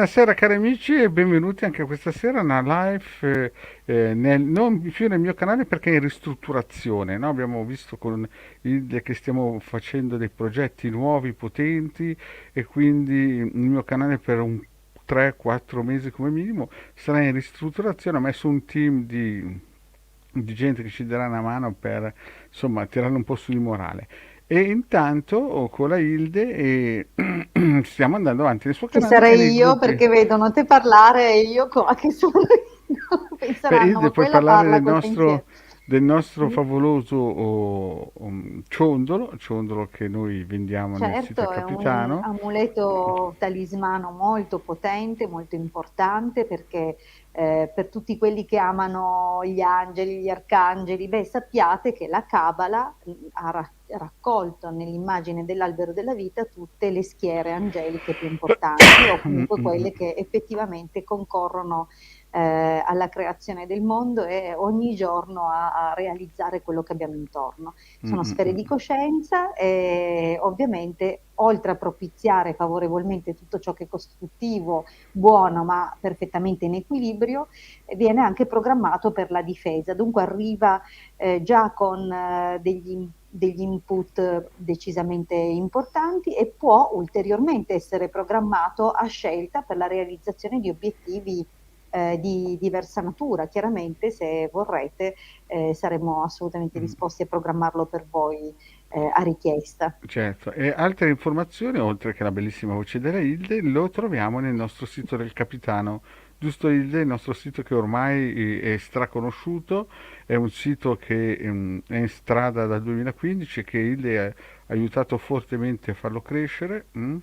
Buonasera cari amici e benvenuti anche questa sera a una live non più nel mio canale perché è in ristrutturazione, no? Abbiamo visto con il che stiamo facendo dei progetti nuovi, potenti e quindi il mio canale per un 3-4 mesi come minimo sarà in ristrutturazione. Ho messo un team di gente che ci darà una mano per insomma tirare un po' su di morale. E intanto con la Hilde stiamo andando avanti nel suo Che canale e nei sarei io gruppi. perché vedono te parlare e io qua che sono io. Beh, Penseranno, Hilde, ma puoi quella parlare parla col pensiero. del nostro Sì. favoloso ciondolo che noi vendiamo nel sito Il Certo, è un Capitano. amuleto talismano molto potente, molto importante perché per tutti quelli che amano gli angeli, gli arcangeli, beh, sappiate che la Cabala ha raccolto nell'immagine dell'albero della vita tutte le schiere angeliche più importanti o comunque quelle che effettivamente concorrono alla creazione del mondo e ogni giorno a realizzare quello che abbiamo intorno. Sono sfere di coscienza e ovviamente oltre a propiziare favorevolmente tutto ciò che è costruttivo, buono ma perfettamente in equilibrio, viene anche programmato per la difesa. Dunque arriva già con degli input decisamente importanti e può ulteriormente essere programmato a scelta per la realizzazione di obiettivi di diversa natura. Chiaramente, se vorrete, saremo assolutamente disposti a programmarlo per voi a richiesta. Certo, e altre informazioni, oltre che la bellissima voce della Hilde, lo troviamo nel nostro sito del Capitano. Giusto Hilde, il nostro sito che ormai è straconosciuto, è un sito che è in strada dal 2015 e che Hilde ha aiutato fortemente a farlo crescere. Mm?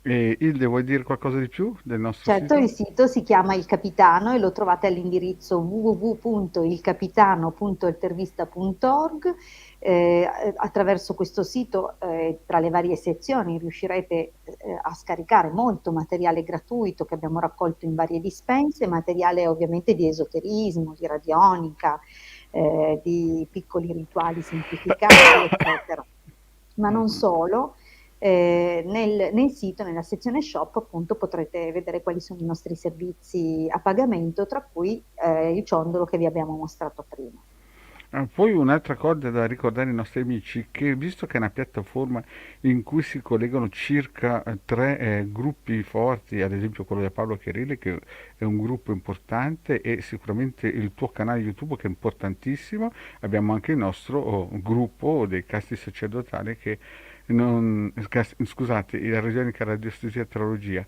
E Hilde, vuoi dire qualcosa di più del nostro Certo, il sito? sito si chiama Il Capitano e lo trovate all'indirizzo www.ilcapitano.intervista.org. Attraverso questo sito, tra le varie sezioni, riuscirete a scaricare molto materiale gratuito che abbiamo raccolto in varie dispense, materiale ovviamente di esoterismo, di radionica, di piccoli rituali semplificati, eccetera. Ma non solo, nel sito, nella sezione shop, appunto, potrete vedere quali sono i nostri servizi a pagamento, tra cui il ciondolo che vi abbiamo mostrato prima. Poi un'altra cosa da ricordare ai nostri amici, che visto che è una piattaforma in cui si collegano circa tre gruppi forti, ad esempio quello di Paolo Chiarilli, che è un gruppo importante, e sicuramente il tuo canale YouTube che è importantissimo, abbiamo anche il nostro gruppo dei casti sacerdotali che non, scusate, la Regionica Radiostesia e Teologia,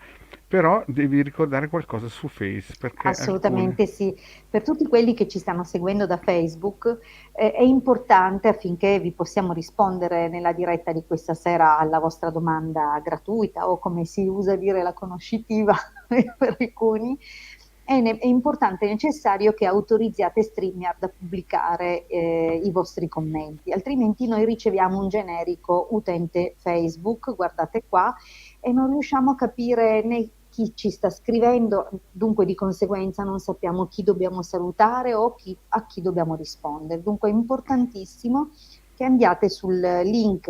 però devi ricordare qualcosa su Face, perché alcune... Assolutamente sì. Per tutti quelli che ci stanno seguendo da Facebook, è importante affinché vi possiamo rispondere nella diretta di questa sera alla vostra domanda gratuita o come si usa dire la conoscitiva per alcuni. È importante e necessario che autorizziate StreamYard a pubblicare i vostri commenti, altrimenti noi riceviamo un generico utente Facebook, guardate qua, e non riusciamo a capire né chi ci sta scrivendo, dunque di conseguenza non sappiamo chi dobbiamo salutare o a chi dobbiamo rispondere. Dunque è importantissimo che andiate sul link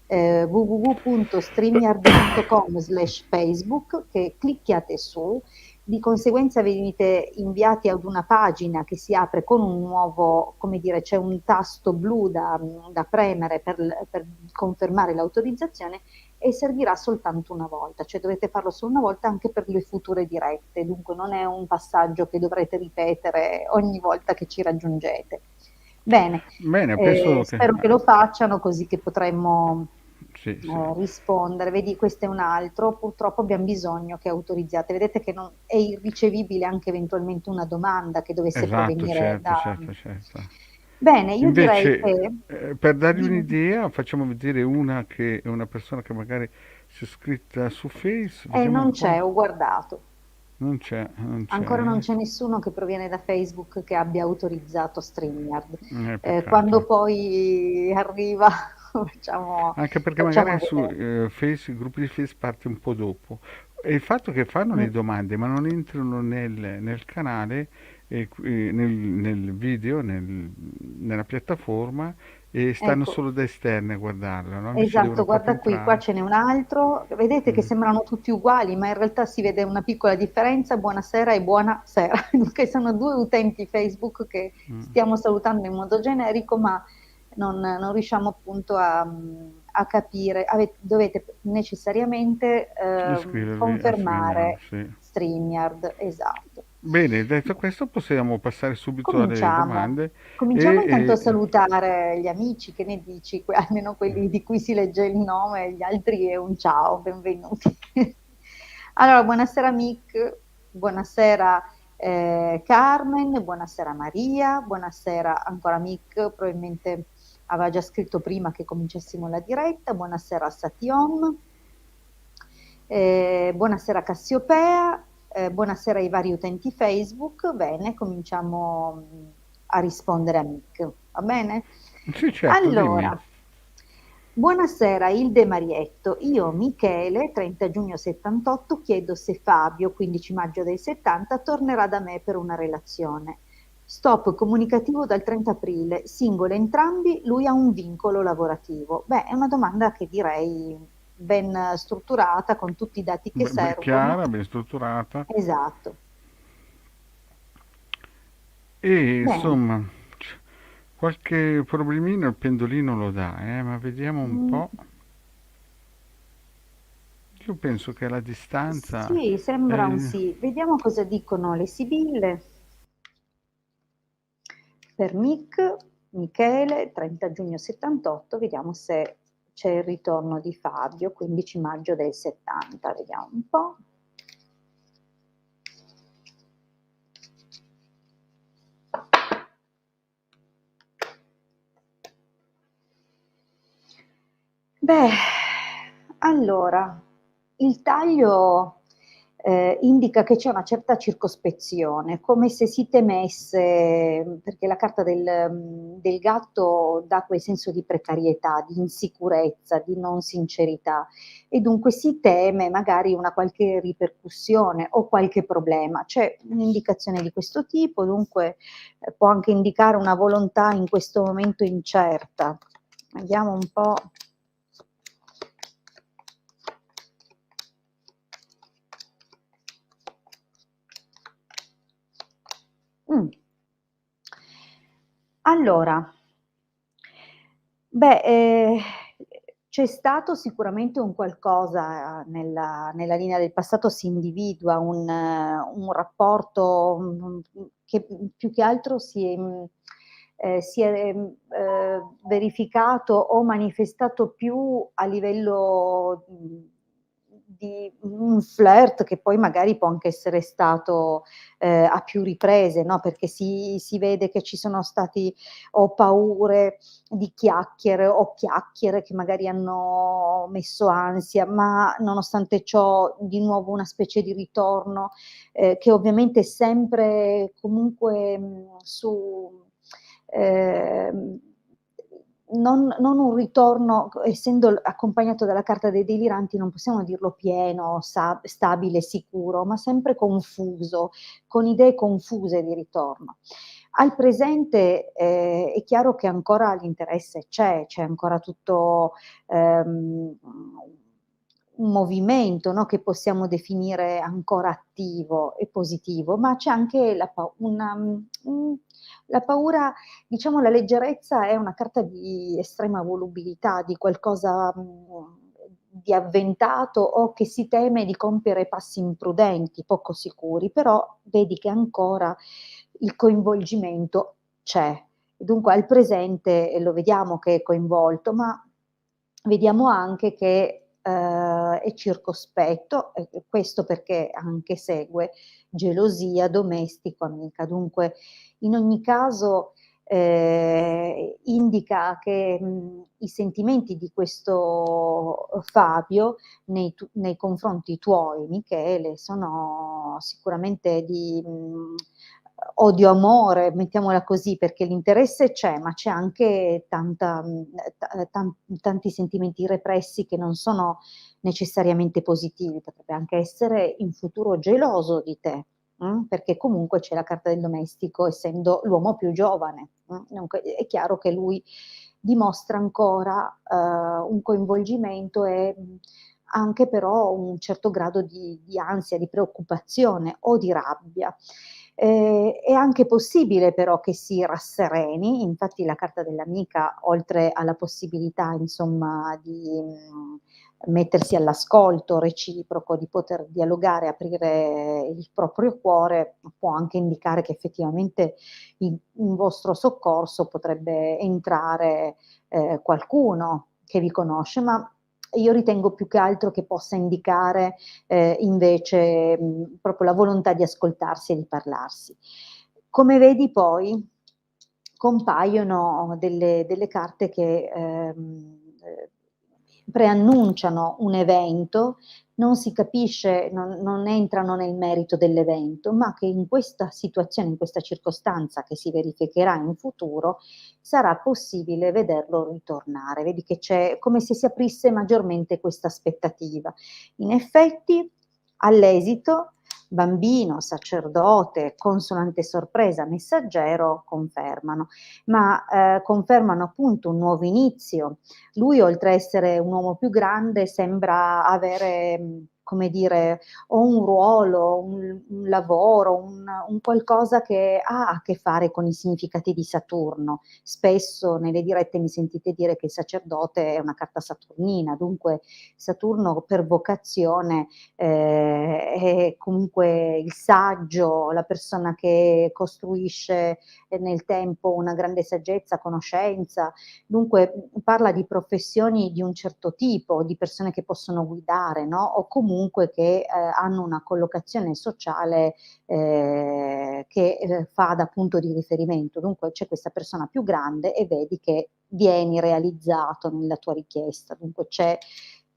www.streamyard.com/facebook, che clicchiate su, di conseguenza venite inviati ad una pagina che si apre con un nuovo, come dire, c'è un tasto blu da premere per confermare l'autorizzazione e servirà soltanto una volta, cioè dovete farlo solo una volta anche per le future dirette, dunque non è un passaggio che dovrete ripetere ogni volta che ci raggiungete. Bene, Bene, penso che... spero che lo facciano così che potremmo sì, sì. rispondere. Vedi, questo è un altro, purtroppo abbiamo bisogno che autorizziate. Vedete che non, è irricevibile anche eventualmente una domanda che dovesse Esatto, provenire certo, da... certo, certo. Bene, io direi Invece, che... per dargli Dimmi. un'idea, facciamo vedere una che è una persona che magari si è iscritta su Face, vediamo un Non po'. c'è, ho guardato. Non c'è, non Ancora non c'è. c'è nessuno che proviene da Facebook che abbia autorizzato StreamYard. Quando Peccato. poi arriva, facciamo, Anche perché facciamo magari su vedere. Face, i gruppi di Face parte un po' dopo. E il fatto che fanno le Mm, domande ma non entrano nel canale, nel video, nella piattaforma e stanno ecco. solo da esterne a guardarlo, no? Invece Esatto, devono proprio guarda qui, qua entrare. ce n'è un altro. Vedete che Mm. sembrano tutti uguali, ma in realtà si vede una piccola differenza. Buonasera e buonasera, che sono due utenti Facebook che stiamo salutando in modo generico, ma non riusciamo appunto a capire. Dovete necessariamente Iscrivervi a StreamYard, confermare sì. StreamYard, esatto. Bene, detto questo possiamo passare subito alle Cominciamo. domande Cominciamo e, intanto a salutare gli amici, che ne dici? Almeno quelli di cui si legge il nome, gli altri è un ciao, benvenuti. Allora, buonasera Mick, buonasera Carmen, buonasera Maria, buonasera ancora Mick, probabilmente aveva già scritto prima che cominciassimo la diretta, buonasera Satiom, buonasera Cassiopea, buonasera ai vari utenti Facebook. Bene, cominciamo a rispondere a Mick, va bene? sì, certo, dimmi. Allora, buonasera Ilde Marietto, io Michele, 30 giugno 78, chiedo se Fabio, 15 maggio del 70, tornerà da me per una relazione. Stop comunicativo dal 30 aprile, singolo entrambi, lui ha un vincolo lavorativo. Beh, è una domanda che direi ben strutturata, con tutti i dati che servono. Chiara, ben strutturata. Esatto. E Bene. insomma, qualche problemino il pendolino lo dà, ma vediamo un Mm, po'. Io penso che la distanza... sì, sembra un eh, sì. Vediamo cosa dicono le sibille. Per Michele, 30 giugno 78, vediamo se c'è il ritorno di Fabio, 15 maggio del 70, vediamo un po'. Beh, allora, il taglio indica che c'è una certa circospezione, come se si temesse, perché la carta del gatto dà quel senso di precarietà, di insicurezza, di non sincerità, e dunque si teme magari una qualche ripercussione o qualche problema. C'è un'indicazione di questo tipo, dunque può anche indicare una volontà in questo momento incerta. Vediamo un po'. Mm. Allora, beh, c'è stato sicuramente un qualcosa nella linea del passato, si individua un rapporto che più che altro si è verificato o manifestato più a livello di un flirt, che poi magari può anche essere stato a più riprese, no? Perché si vede che ci sono stati o paure di chiacchiere o chiacchiere che magari hanno messo ansia, ma nonostante ciò di nuovo una specie di ritorno che ovviamente è sempre comunque ehm, non un ritorno, essendo accompagnato dalla carta dei deliranti, non possiamo dirlo pieno, stabile, sicuro, ma sempre confuso, con idee confuse di ritorno. Al presente è chiaro che ancora l'interesse c'è ancora tutto ehm, un movimento, no, che possiamo definire ancora attivo e positivo, ma c'è anche la paura, diciamo la leggerezza è una carta di estrema volubilità, di qualcosa di avventato o che si teme di compiere passi imprudenti, poco sicuri, però vedi che ancora il coinvolgimento c'è. Dunque al presente lo vediamo che è coinvolto, ma vediamo anche che è circospetto, questo perché anche segue gelosia, domestico, amica. Dunque, in ogni caso indica che i sentimenti di questo Fabio nei confronti tuoi, Michele, sono sicuramente di odio-amore, mettiamola così, perché l'interesse c'è, ma c'è anche tanti sentimenti repressi che non sono necessariamente positivi, potrebbe anche essere in futuro geloso di te, perché comunque c'è la carta del domestico, essendo l'uomo più giovane. È chiaro che lui dimostra ancora un coinvolgimento e anche però un certo grado di ansia, di preoccupazione o di rabbia. È anche possibile però che si rassereni, infatti la carta dell'amica, oltre alla possibilità, insomma, di mettersi all'ascolto reciproco, di poter dialogare, aprire il proprio cuore, può anche indicare che effettivamente in vostro soccorso potrebbe entrare qualcuno che vi conosce, ma io ritengo più che altro che possa indicare invece proprio la volontà di ascoltarsi e di parlarsi. Come vedi poi compaiono delle carte che preannunciano un evento, non si capisce, non entrano nel merito dell'evento, ma che in questa situazione, in questa circostanza che si verificherà in futuro, sarà possibile vederlo ritornare. Vedi che c'è come se si aprisse maggiormente questa aspettativa. In effetti, all'esito, bambino, sacerdote, consonante sorpresa, messaggero confermano, ma confermano appunto un nuovo inizio. Lui, oltre a essere un uomo più grande, sembra avere, come dire, o un ruolo, un lavoro, un qualcosa che ha a che fare con i significati di Saturno. Spesso nelle dirette mi sentite dire che il sacerdote è una carta saturnina, dunque Saturno per vocazione è comunque il saggio, la persona che costruisce nel tempo una grande saggezza, conoscenza. Dunque parla di professioni di un certo tipo, di persone che possono guidare, no? O comunque che hanno una collocazione sociale che fa da punto di riferimento. Dunque c'è questa persona più grande e vedi che vieni realizzato nella tua richiesta. Dunque c'è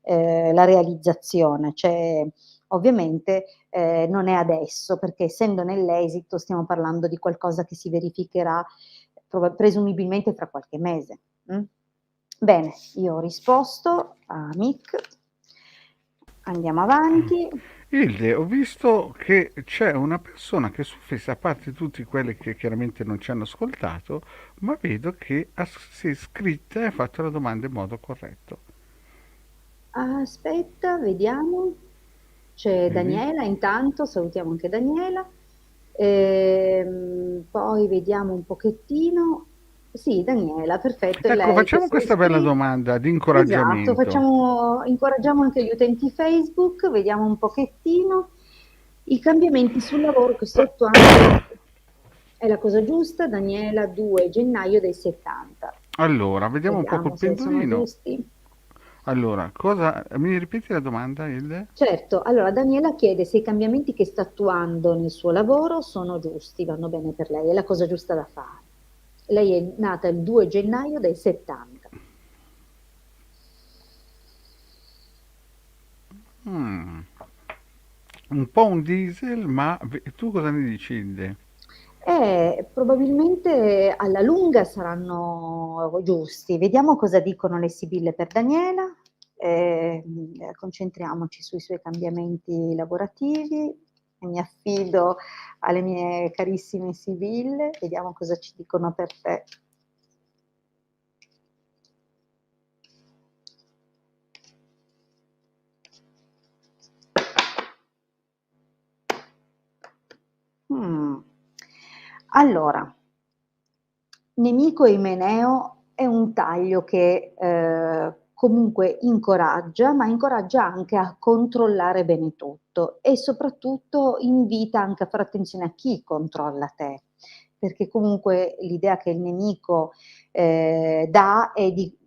la realizzazione, c'è ovviamente non è adesso, perché essendo nell'esito stiamo parlando di qualcosa che si verificherà presumibilmente fra qualche mese. Bene, io ho risposto a Mick, andiamo avanti. Ilde, ho visto che c'è una persona che su Facebook, a parte tutti quelli che chiaramente non ci hanno ascoltato, ma vedo che si è iscritta e ha fatto la domanda in modo corretto. Aspetta, vediamo. C'è Vedi? Daniela, intanto salutiamo anche Daniela. Poi vediamo un pochettino. Sì, Daniela, perfetto, è Ecco, lei che facciamo si è questa bella iscritta. domanda di Esatto, incoraggiamento. incoraggiamo anche gli utenti Facebook, vediamo un pochettino i cambiamenti sul lavoro che sto attuando. È la cosa giusta, Daniela, 2 gennaio del 70. Allora, vediamo un po' col Vediamo se sono pendolino. giusti. Allora, cosa... Mi ripeti la domanda, Ilde? Certo, allora Daniela chiede se i cambiamenti che sta attuando nel suo lavoro sono giusti, vanno bene per lei, è la cosa giusta da fare. Lei è nata il 2 gennaio del 70. Mm, un po' un diesel, ma tu cosa ne dici, Ilde? Probabilmente alla lunga saranno giusti. Vediamo cosa dicono le sibille per Daniela. Concentriamoci sui suoi cambiamenti lavorativi. E mi affido alle mie carissime sibille. Vediamo cosa ci dicono per te. Mm. Allora, nemico Imeneo è un taglio che comunque incoraggia, ma incoraggia anche a controllare bene tutto e soprattutto invita anche a fare attenzione a chi controlla te, perché comunque l'idea che il nemico dà è di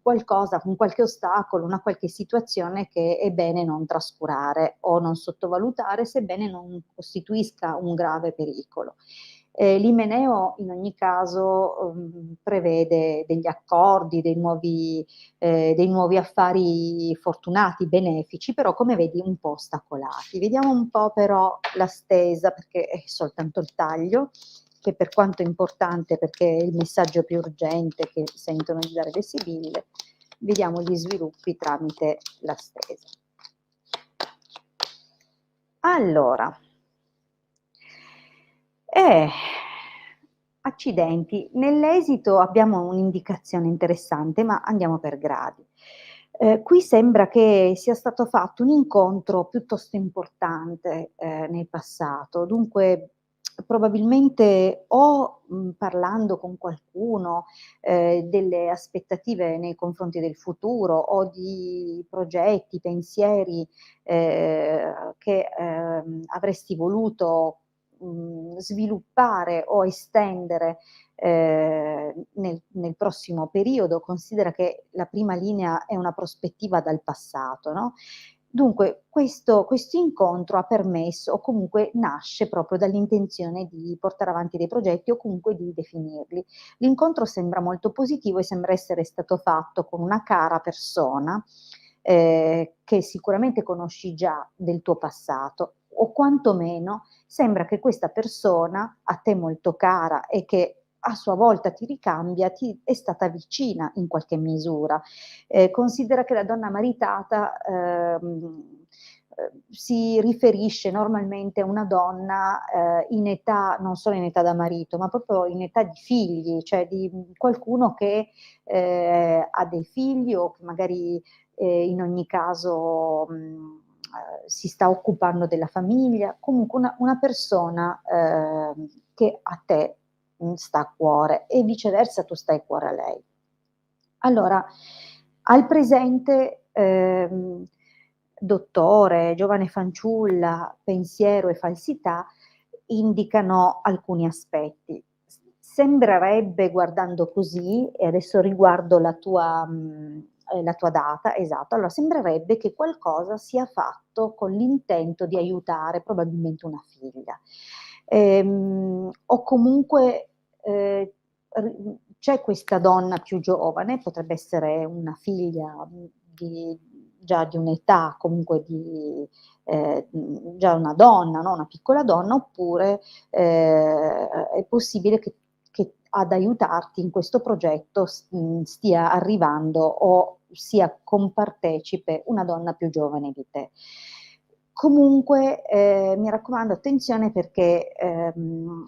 qualcosa, un qualche ostacolo, una qualche situazione che è bene non trascurare o non sottovalutare, sebbene non costituisca un grave pericolo. L'Imeneo in ogni caso prevede degli accordi, dei nuovi affari fortunati, benefici, però come vedi un po' ostacolati. Vediamo un po' però la stesa, perché è soltanto il taglio, che per quanto importante, perché è il messaggio più urgente che sentono di dare le sibille, vediamo gli sviluppi tramite la stesa. Allora, eh, accidenti, nell'esito abbiamo un'indicazione interessante, ma andiamo per gradi. Qui sembra che sia stato fatto un incontro piuttosto importante, nel passato, dunque probabilmente o, parlando con qualcuno, delle aspettative nei confronti del futuro o di progetti, pensieri, che, avresti voluto sviluppare o estendere nel prossimo periodo. Considera che la prima linea è una prospettiva dal passato, no? Dunque, questo incontro ha permesso, o comunque nasce proprio dall'intenzione di portare avanti dei progetti o comunque di definirli. L'incontro sembra molto positivo e sembra essere stato fatto con una cara persona che sicuramente conosci già del tuo passato, o quantomeno sembra che questa persona, a te molto cara e che a sua volta ti ricambia, ti è stata vicina in qualche misura. Considera che la donna maritata si riferisce normalmente a una donna in età, non solo in età da marito, ma proprio in età di figli, cioè di qualcuno che ha dei figli o che magari in ogni caso si sta occupando della famiglia, comunque una persona che a te sta a cuore e viceversa tu stai a cuore a lei. Allora, al presente, dottore, giovane fanciulla, pensiero e falsità indicano alcuni aspetti. Sembrerebbe, guardando così, e adesso riguardo la tua data, esatto, allora sembrerebbe che qualcosa sia fatto con l'intento di aiutare probabilmente una figlia. O comunque c'è questa donna più giovane, potrebbe essere una figlia già di un'età, comunque già una donna, no? Una piccola donna, oppure è possibile che ad aiutarti in questo progetto stia arrivando o sia compartecipe una donna più giovane di te. Comunque, mi raccomando, attenzione perché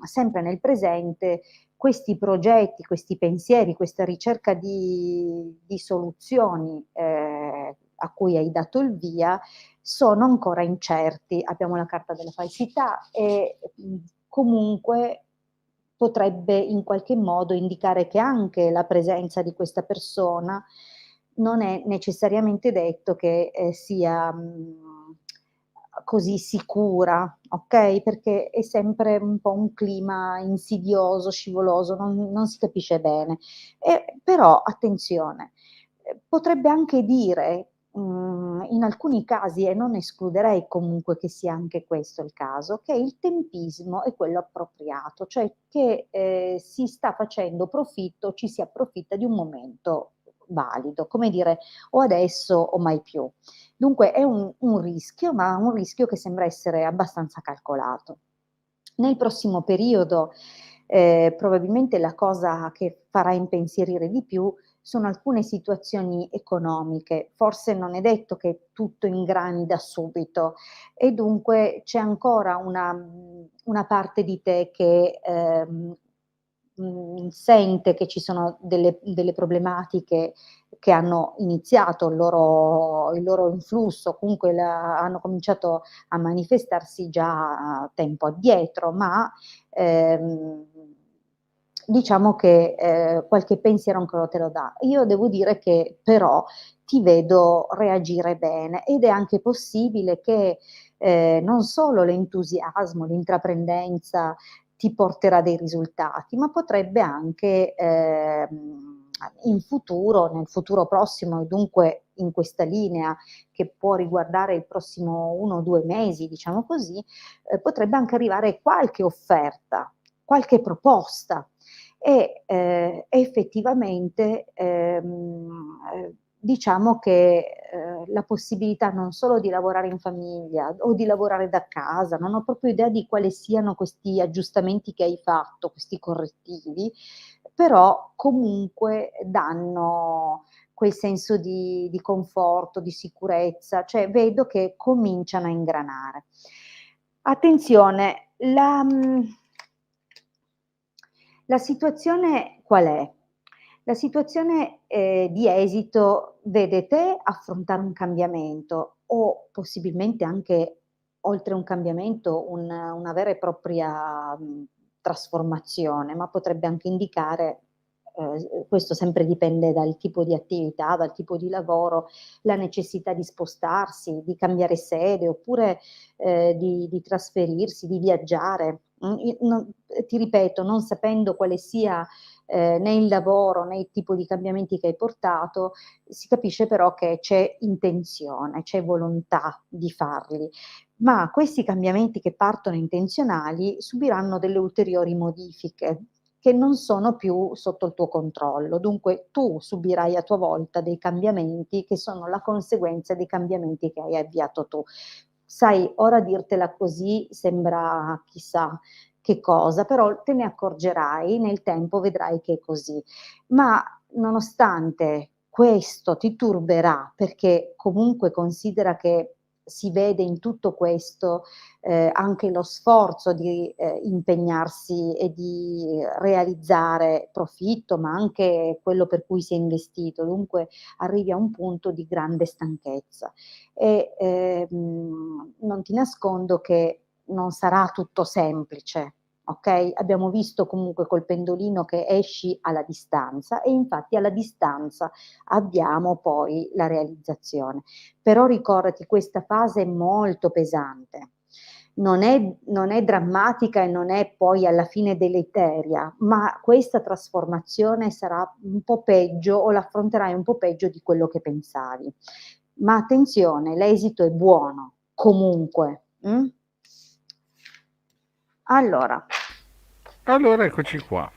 sempre nel presente questi progetti, questi pensieri, questa ricerca di soluzioni a cui hai dato il via sono ancora incerti. Abbiamo la carta della falsità e comunque potrebbe in qualche modo indicare che anche la presenza di questa persona non è necessariamente detto che sia così sicura, ok? Perché è sempre un po' un clima insidioso, scivoloso, non si capisce bene. Però attenzione, potrebbe anche dire in alcuni casi, e non escluderei comunque che sia anche questo il caso, che il tempismo è quello appropriato, cioè che si sta facendo profitto, ci si approfitta di un momento valido, come dire o adesso o mai più. Dunque è un rischio, ma un rischio che sembra essere abbastanza calcolato. Nel prossimo periodo probabilmente la cosa che farà impensierire di più sono alcune situazioni economiche, forse non è detto che tutto ingrani da subito e dunque c'è ancora una parte di te che sente che ci sono delle problematiche che hanno iniziato il loro influsso, comunque hanno cominciato a manifestarsi già tempo addietro, ma ehm, diciamo che qualche pensiero ancora te lo dà. Io devo dire che però ti vedo reagire bene ed è anche possibile che non solo l'entusiasmo, l'intraprendenza ti porterà dei risultati, ma potrebbe anche in futuro, nel futuro prossimo e dunque in questa linea che può riguardare il prossimo 1 o 2 mesi, diciamo così, potrebbe anche arrivare qualche offerta qualche proposta e effettivamente diciamo che la possibilità non solo di lavorare in famiglia o di lavorare da casa, non ho proprio idea di quali siano questi aggiustamenti che hai fatto, questi correttivi, però comunque danno quel senso di conforto, di sicurezza, cioè vedo che cominciano a ingranare. Attenzione, la situazione qual è? La situazione di esito vede te affrontare un cambiamento o possibilmente anche oltre un cambiamento una vera e propria trasformazione, ma potrebbe anche indicare, questo sempre dipende dal tipo di attività, dal tipo di lavoro, la necessità di spostarsi, di cambiare sede oppure di trasferirsi, di viaggiare. Ti ripeto, non sapendo quale sia né il lavoro né il tipo di cambiamenti che hai portato, si capisce però che c'è intenzione, c'è volontà di farli. Ma questi cambiamenti che partono intenzionali subiranno delle ulteriori modifiche che non sono più sotto il tuo controllo. Dunque tu subirai a tua volta dei cambiamenti che sono la conseguenza dei cambiamenti che hai avviato tu. Sai, ora dirtela così sembra chissà che cosa, però te ne accorgerai nel tempo, vedrai che è così. Ma nonostante questo ti turberà, perché comunque considera che si vede in tutto questo anche lo sforzo di impegnarsi e di realizzare profitto, ma anche quello per cui si è investito. Dunque arrivi a un punto di grande stanchezza e non ti nascondo che non sarà tutto semplice. Ok? Abbiamo visto comunque col pendolino che esci alla distanza e infatti alla distanza abbiamo poi la realizzazione. Però ricordati, questa fase è molto pesante. Non è drammatica e non è poi alla fine deleteria, ma questa trasformazione sarà un po' peggio o l'affronterai un po' peggio di quello che pensavi. Ma attenzione, l'esito è buono, comunque. Allora, Allora eccoci qua.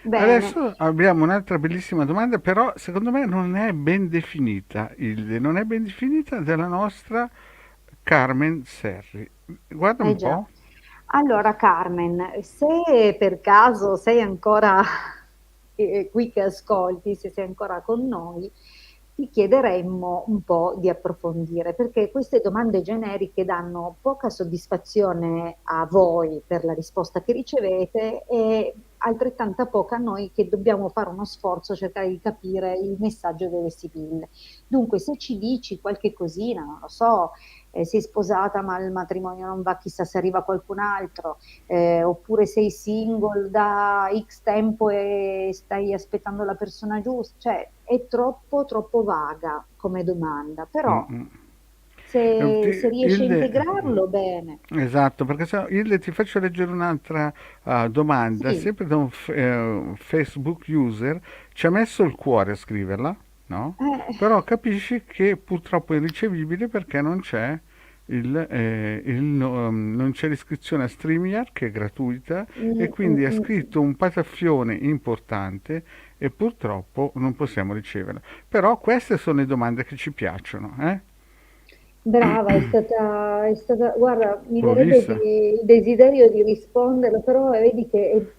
bene, Adesso abbiamo un'altra bellissima domanda, però secondo me non è ben definita, non è ben definita della nostra Carmen Serri. Guarda eh un già. po'. Allora, Carmen, se per caso sei ancora qui che ascolti, se sei ancora con noi, ti chiederemmo un po' di approfondire, perché queste domande generiche danno poca soddisfazione a voi per la risposta che ricevete e altrettanta poca a noi che dobbiamo fare uno sforzo, cercare di capire il messaggio delle sibille. Dunque, se ci dici qualche cosina, non lo so, sei sposata ma il matrimonio non va, chissà se arriva qualcun altro, oppure sei single da X tempo e stai aspettando la persona giusta, cioè è troppo, troppo vaga come domanda, Mm, però mm. se riesci a Ilde, integrarlo, bene. esatto, perché se no, Ilde, ti faccio leggere un'altra domanda, Sì, sempre da un Facebook user, ci ha messo il cuore a scriverla, no? eh, Però capisci che purtroppo è irricevibile perché non c'è non c'è l'iscrizione a StreamYard che è gratuita e mm, mm, quindi ha mm. scritto un pataffione importante e purtroppo non possiamo riceverla. Però queste sono le domande che ci piacciono, eh? Brava, guarda, mi Ho verrebbe visto. il desiderio di risponderlo, però vedi che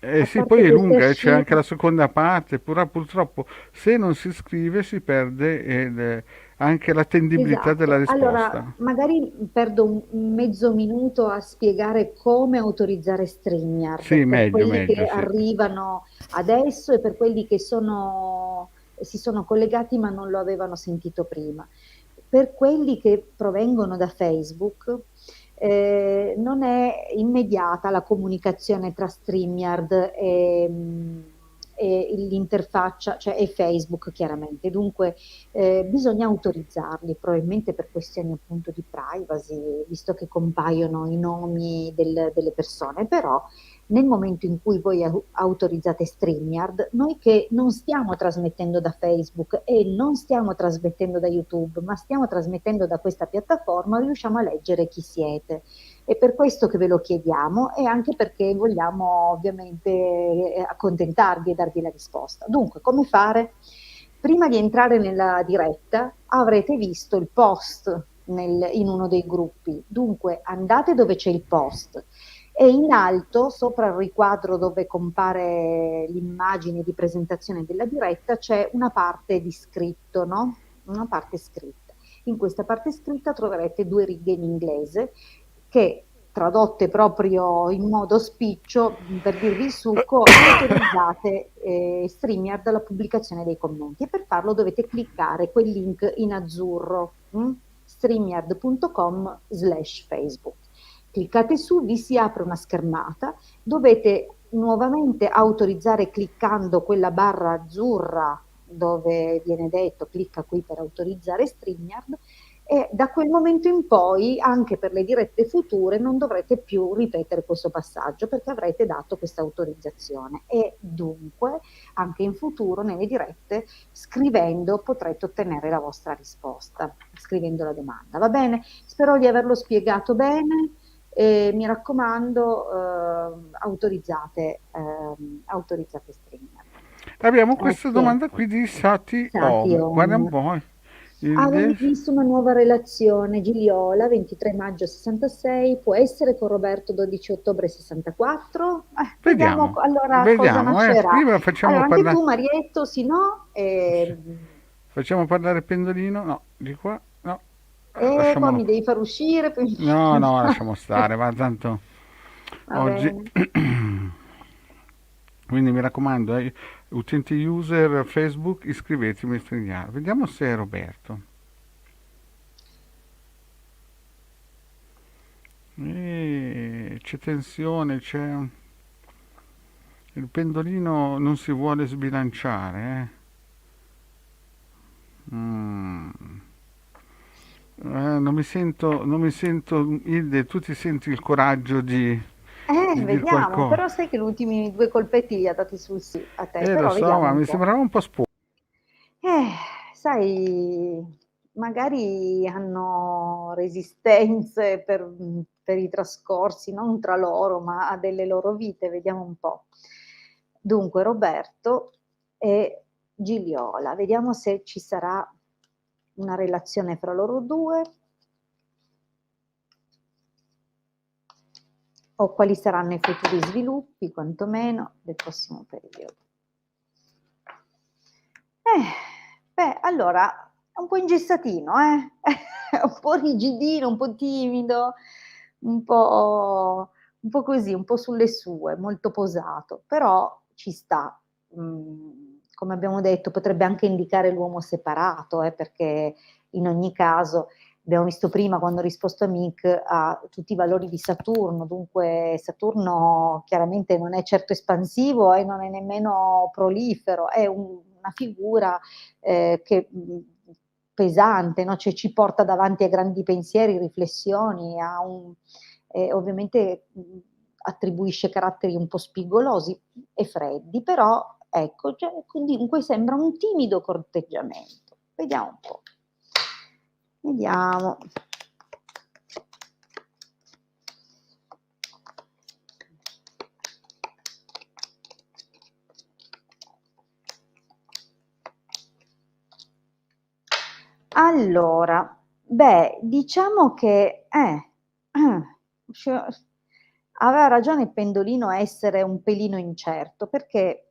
Eh a sì, parte poi è questa lunga, c'è anche la scia, seconda parte, però purtroppo se non si scrive si perde anche l'attendibilità della esatto. Allora, risposta. magari perdo un mezzo minuto a spiegare come autorizzare StreamYard Sì, per meglio, quelli meglio, che sì. arrivano adesso e per quelli che si sono collegati ma non lo avevano sentito prima. Per quelli che provengono da Facebook, non è immediata la comunicazione tra StreamYard e l'interfaccia, cioè e Facebook chiaramente. Dunque, bisogna autorizzarli, probabilmente per questioni appunto di privacy, visto che compaiono i nomi delle persone, però nel momento in cui voi autorizzate StreamYard, noi che non stiamo trasmettendo da Facebook e non stiamo trasmettendo da YouTube, ma stiamo trasmettendo da questa piattaforma, riusciamo a leggere chi siete. È per questo che ve lo chiediamo e anche perché vogliamo ovviamente accontentarvi e darvi la risposta. Dunque, come fare? Prima di entrare nella diretta avrete visto il post in uno dei gruppi, dunque andate dove c'è il post e in alto, sopra il riquadro dove compare l'immagine di presentazione della diretta, c'è una parte di scritto, no? Una parte scritta. In questa parte scritta troverete 2 righe in inglese che, tradotte proprio in modo spiccio, per dirvi il succo, autorizzate StreamYard alla pubblicazione dei commenti e per farlo dovete cliccare quel link in azzurro, streamyard.com/Facebook. Cliccate su, vi si apre una schermata, dovete nuovamente autorizzare cliccando quella barra azzurra dove viene detto clicca qui per autorizzare StreamYard e da quel momento in poi anche per le dirette future non dovrete più ripetere questo passaggio perché avrete dato questa autorizzazione e dunque anche in futuro nelle dirette scrivendo potrete ottenere la vostra risposta, scrivendo la domanda. Va bene? Spero di averlo spiegato bene. E mi raccomando, autorizzate StreamYard. Abbiamo questa Ok, domanda qui di Sati Sati Om. Guarda un Om. po'. Il Avevi des- visto una nuova relazione, Gigliola, 23 maggio 66, può essere con Roberto 12 ottobre 64? Vediamo Vediamo, allora cosa vediamo. nascerà. Prima facciamo Allora, anche parlare. tu, Marietto, sì, no? Facciamo parlare Pendolino? No, di qua? No, Poi lasciamolo. mi devi far uscire, poi No, no, lasciamo stare, va tanto Va oggi. bene. Quindi mi raccomando, utenti user Facebook, iscrivetevi a StreamYard. Vediamo se è Roberto. C'è tensione, c'è. Il pendolino non si vuole sbilanciare, eh. Non mi sento, Ilde, tu ti senti il coraggio di dire Vediamo, qualcosa? però sai che gli ultimi 2 colpetti li ha dati sul sì a te, Lo però so, vediamo ma un mi po'. sembrava un po' sporco. Eh, sai, magari hanno resistenze per i trascorsi, non tra loro, ma a delle loro vite, vediamo un po'. Dunque, Roberto e Gigliola, vediamo se ci sarà una relazione fra loro due o quali saranno i futuri sviluppi, quantomeno, del prossimo periodo. Allora, è un po' ingessatino, È un po' rigidino, un po' timido, un po' così, un po' sulle sue, molto posato, però ci sta. Come abbiamo detto, potrebbe anche indicare l'uomo separato, perché in ogni caso abbiamo visto prima quando ho risposto a Mick a tutti i valori di Saturno, dunque Saturno chiaramente non è certo espansivo e non è nemmeno prolifero, è una figura che pesante, no? Cioè, ci porta davanti a grandi pensieri, riflessioni, ovviamente attribuisce caratteri un po' spigolosi e freddi, però ecco, cioè, comunque sembra un timido corteggiamento. Vediamo un po'. Vediamo. Allora, beh, diciamo che cioè, aveva ragione Pendolino a essere un pelino incerto, perché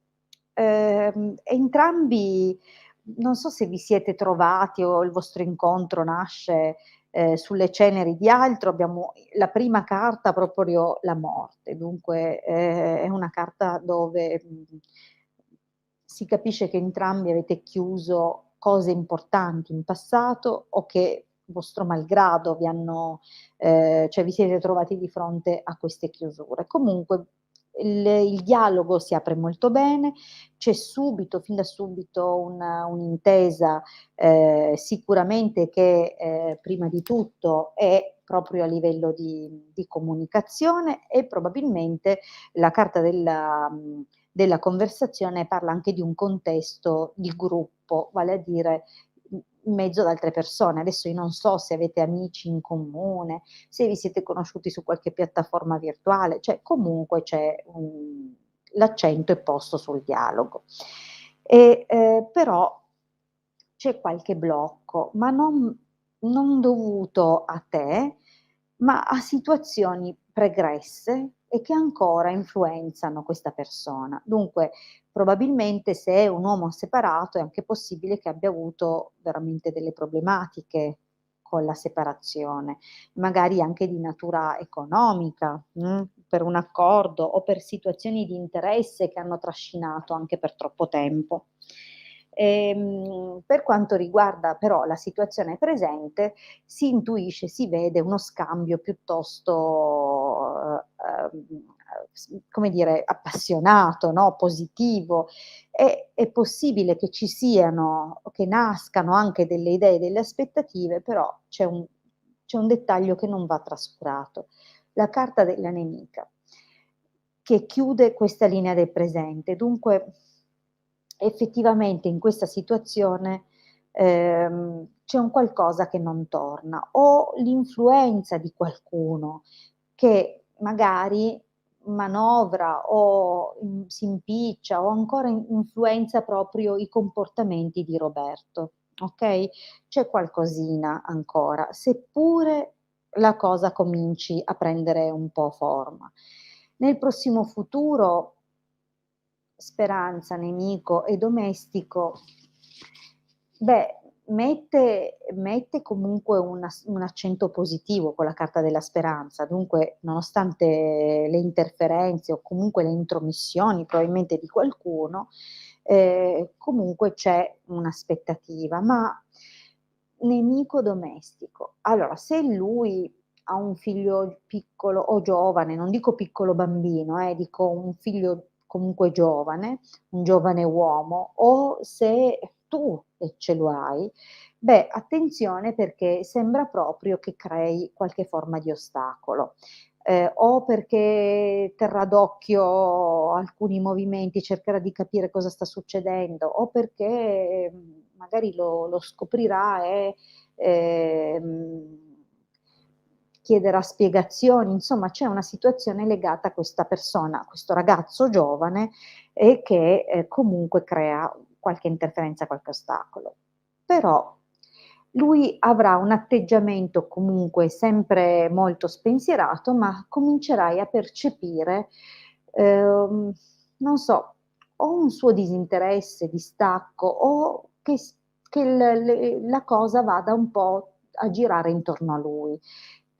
entrambi, non so se vi siete trovati o il vostro incontro nasce sulle ceneri di altro, abbiamo la prima carta proprio la morte, dunque è una carta dove si capisce che entrambi avete chiuso cose importanti in passato o che vostro malgrado cioè vi siete trovati di fronte a queste chiusure. Comunque il dialogo si apre molto bene, c'è subito, fin da subito, un'intesa sicuramente che prima di tutto è proprio a livello di comunicazione, e probabilmente la carta della conversazione parla anche di un contesto di gruppo, vale a dire in mezzo ad altre persone. Adesso io non so se avete amici in comune, se vi siete conosciuti su qualche piattaforma virtuale, cioè comunque l'accento è posto sul dialogo. Però c'è qualche blocco, ma non dovuto a te, ma a situazioni pregresse e che ancora influenzano questa persona. Dunque, probabilmente se è un uomo separato è anche possibile che abbia avuto veramente delle problematiche con la separazione, magari anche di natura economica, per un accordo o per situazioni di interesse che hanno trascinato anche per troppo tempo. Per quanto riguarda però la situazione presente, si intuisce, si vede uno scambio piuttosto, come dire, appassionato, no? Positivo. È possibile che ci siano, che nascano anche delle idee, delle aspettative, però c'è un dettaglio che non va trascurato. La carta della nemica, che chiude questa linea del presente. Dunque, effettivamente in questa situazione c'è un qualcosa che non torna, o l'influenza di qualcuno che magari manovra o si impiccia o ancora influenza proprio i comportamenti di Roberto, ok? C'è qualcosina ancora, seppure la cosa cominci a prendere un po' forma. Nel prossimo futuro, Speranza, nemico e domestico, beh, mette comunque un accento positivo con la carta della speranza, dunque nonostante le interferenze o comunque le intromissioni probabilmente di qualcuno, comunque c'è un'aspettativa, ma nemico domestico. Allora, se lui ha un figlio piccolo o giovane, non dico piccolo bambino, dico un figlio comunque giovane, un giovane uomo, o se tu ce lo hai, beh, attenzione, perché sembra proprio che crei qualche forma di ostacolo. O perché terrà d'occhio alcuni movimenti, cercherà di capire cosa sta succedendo, o perché magari lo scoprirà e chiederà spiegazioni. Insomma, c'è una situazione legata a questa persona, a questo ragazzo giovane, e che comunque crea qualche interferenza, qualche ostacolo. Però lui avrà un atteggiamento comunque sempre molto spensierato, ma comincerai a percepire, non so, o un suo disinteresse, distacco, o che la cosa vada un po' a girare intorno a lui,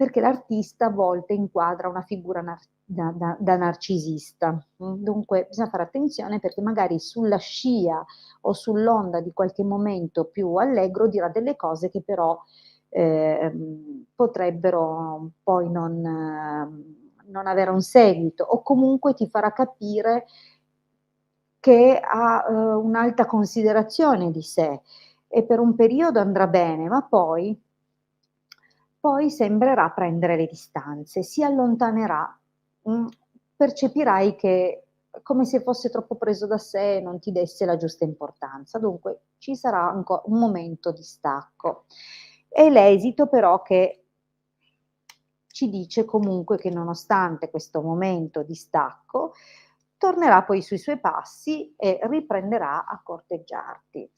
perché l'artista a volte inquadra una figura da narcisista. Dunque bisogna fare attenzione, perché magari sulla scia o sull'onda di qualche momento più allegro dirà delle cose che però potrebbero poi non avere un seguito, o comunque ti farà capire che ha un'alta considerazione di sé, e per un periodo andrà bene, ma poi sembrerà prendere le distanze, si allontanerà, percepirai che è come se fosse troppo preso da sé e non ti desse la giusta importanza. Dunque ci sarà un momento di stacco. E l'esito però che ci dice comunque che nonostante questo momento di stacco, tornerà poi sui suoi passi e riprenderà a corteggiarti.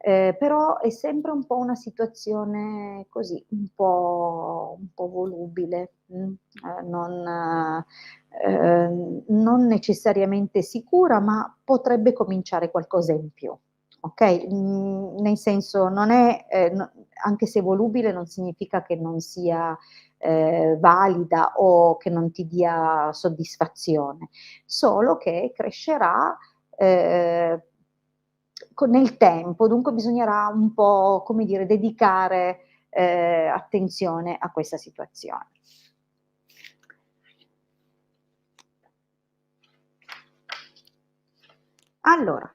Però è sempre un po' una situazione così, un po' volubile, non necessariamente sicura, ma potrebbe cominciare qualcosa in più. Ok? Nel senso, non è, anche se volubile, non significa che non sia valida o che non ti dia soddisfazione, solo che crescerà nel tempo, dunque bisognerà un po', come dire, dedicare attenzione a questa situazione. Allora,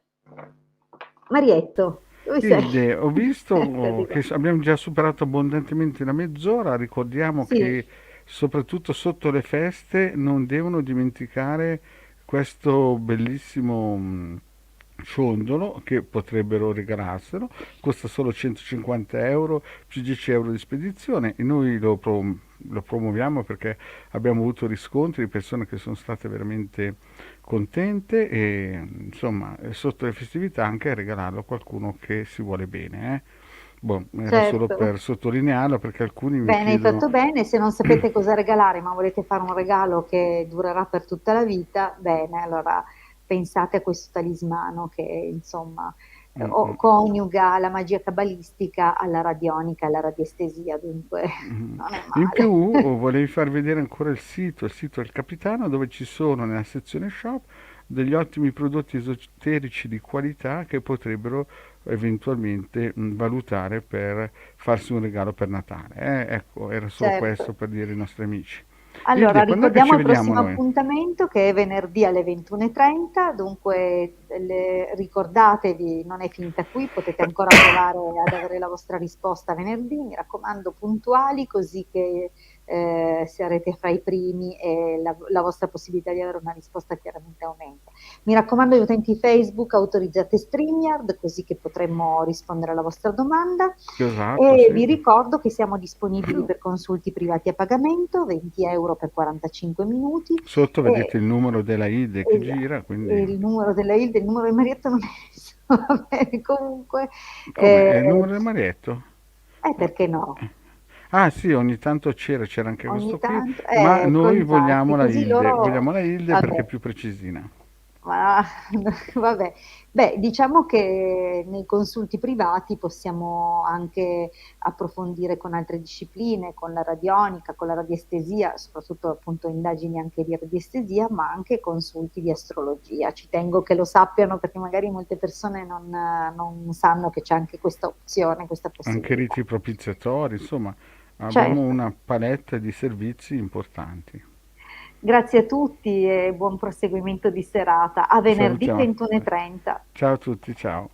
Marietto, Dove sei? Hilde, ho visto Ecco, che arriva. abbiamo già superato abbondantemente la mezz'ora, ricordiamo Sì, che soprattutto sotto le feste non devono dimenticare questo bellissimo ciondolo che potrebbero regalarselo, costa solo 150 euro più 10 euro di spedizione e noi lo promuoviamo perché abbiamo avuto riscontri di persone che sono state veramente contente e insomma sotto le festività anche regalarlo a qualcuno che si vuole bene. Boh, era solo certo. per sottolinearlo perché alcuni mi Bene, hai chiedono fatto bene. Se non sapete cosa regalare, ma volete fare un regalo che durerà per tutta la vita, bene, allora pensate a questo talismano che insomma "Mm, mm, coniuga la magia cabalistica alla radionica, alla radiestesia, dunque mm". non è In più male. volevi far vedere ancora il sito del Capitano dove ci sono nella sezione shop degli ottimi prodotti esoterici di qualità che potrebbero eventualmente valutare per farsi un regalo per Natale. Ecco, era solo questo Certo. per dire ai nostri amici. Allora, Ilde, quando è che ci ricordiamo il vediamo prossimo noi? appuntamento che è venerdì alle 21:30, dunque ricordatevi, non è finita qui, potete ancora provare ad avere la vostra risposta venerdì, mi raccomando puntuali così che sarete fra i primi e la vostra possibilità di avere una risposta chiaramente aumenta. Mi raccomando agli utenti Facebook, autorizzate StreamYard così che potremmo rispondere alla vostra domanda. Esatto, E sì. vi ricordo che siamo disponibili per consulti privati a pagamento, 20 euro per 45 minuti. Sotto vedete E, il numero della Ilde che gira, e quindi il numero della Hilde, il numero di Marietta non è messo, va bene, comunque, come? È eh, il numero del Marietto? perché no? Ah sì, ogni tanto c'era anche questo Ogni qui, tanto, ma ecco, noi infatti, così Vogliamo loro, la Hilde perché è vabbè, più precisina. ma vabbè, beh, diciamo che nei consulti privati possiamo anche approfondire con altre discipline, con la radionica, con la radiestesia, soprattutto appunto indagini anche di radiestesia, ma anche consulti di astrologia. Ci tengo che lo sappiano perché magari molte persone non sanno che c'è anche questa opzione, questa Anche possibilità. riti propiziatori, insomma, abbiamo Certo. una palette di servizi importanti. Grazie a tutti e buon proseguimento di serata. A venerdì Salutiamo. 21:30. Ciao a tutti, ciao.